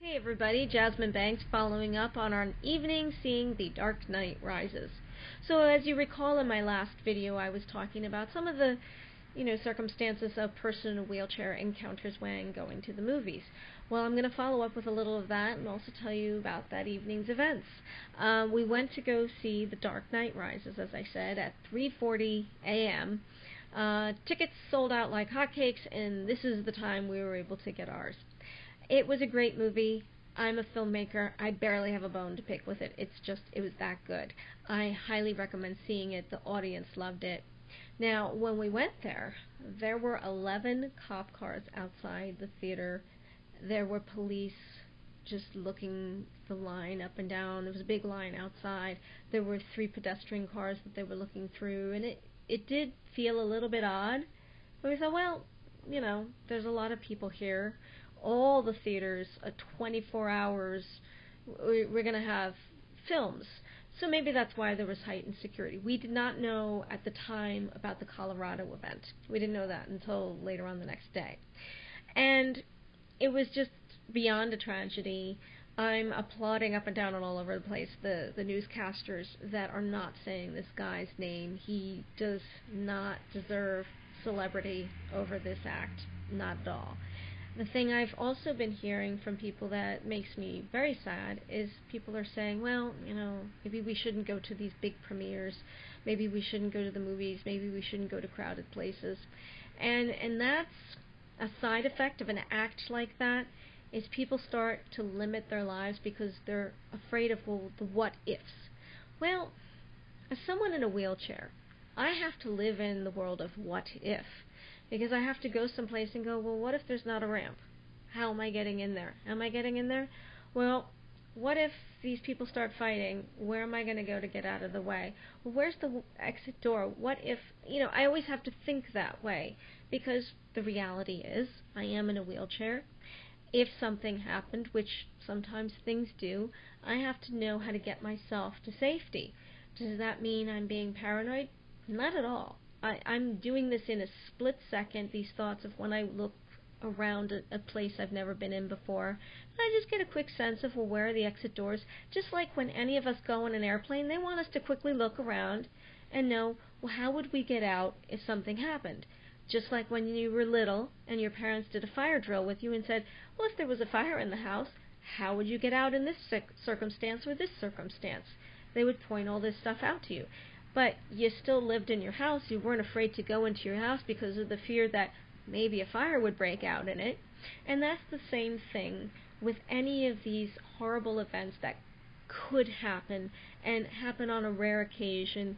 Hey everybody, Jazzmyn Banks following up on our evening seeing The Dark Knight Rises. So as you recall in my last video I was talking about some of the circumstances a person in a wheelchair encounters when going to the movies. Well, I'm going to follow up with a little of that and also tell you about that evening's events. We went to go see The Dark Knight Rises, as I said, at 3:40 a.m. Tickets sold out like hotcakes, and this is the time we were able to get ours. It was a great movie. I'm a filmmaker. I barely have a bone to pick with it. It was that good. I highly recommend seeing it. The audience loved it. Now, when we went there, there were 11 cop cars outside the theater. There were police just looking the line up and down. There was a big line outside. There were 3 pedestrian cars that they were looking through, and it did feel a little bit odd. But we thought, well, there's a lot of people here. All the theaters, 24 hours, we're going to have films. So maybe that's why there was heightened security. We did not know at the time about the Colorado event. We didn't know that until later on the next day. And it was just beyond a tragedy. I'm applauding up and down and all over the place the newscasters that are not saying this guy's name. He does not deserve celebrity over this act. Not at all. The thing I've also been hearing from people that makes me very sad is people are saying, well, maybe we shouldn't go to these big premieres. Maybe we shouldn't go to the movies. Maybe we shouldn't go to crowded places. And that's a side effect of an act like that, is people start to limit their lives because they're afraid of the what ifs. Well, as someone in a wheelchair, I have to live in the world of what if. Because I have to go someplace and go, well, what if there's not a ramp? How am I getting in there? Am I getting in there? Well, what if these people start fighting? Where am I going to go to get out of the way? Well, where's the exit door? What if, I always have to think that way. Because the reality is, I am in a wheelchair. If something happened, which sometimes things do, I have to know how to get myself to safety. Does that mean I'm being paranoid? Not at all. I'm doing this in a split second, these thoughts of when I look around a place I've never been in before. I just get a quick sense of, well, where are the exit doors? Just like when any of us go on an airplane, they want us to quickly look around and know, well, how would we get out if something happened? Just like when you were little and your parents did a fire drill with you and said, well, if there was a fire in the house, how would you get out in this circumstance or this circumstance? They would point all this stuff out to you. But you still lived in your house. You weren't afraid to go into your house because of the fear that maybe a fire would break out in it. And that's the same thing with any of these horrible events that could happen and happen on a rare occasion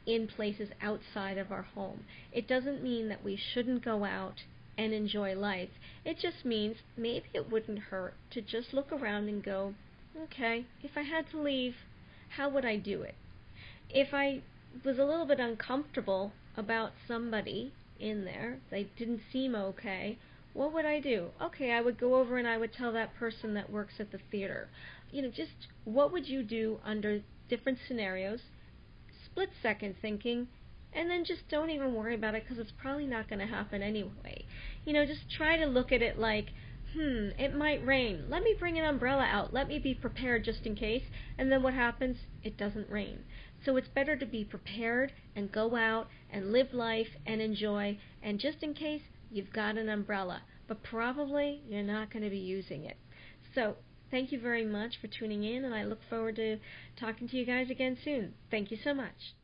in places outside of our home. It doesn't mean that we shouldn't go out and enjoy life. It just means maybe it wouldn't hurt to just look around and go, okay, if I had to leave, how would I do it? If I was a little bit uncomfortable about somebody in there, they didn't seem okay, what would I do? Okay, I would go over and I would tell that person that works at the theater. Just what would you do under different scenarios, split second thinking, and then just don't even worry about it because it's probably not going to happen anyway. Just try to look at it like, it might rain. Let me bring an umbrella out. Let me be prepared just in case. And then what happens? It doesn't rain. So it's better to be prepared and go out and live life and enjoy. And just in case, you've got an umbrella. But probably you're not going to be using it. So thank you very much for tuning in, and I look forward to talking to you guys again soon. Thank you so much.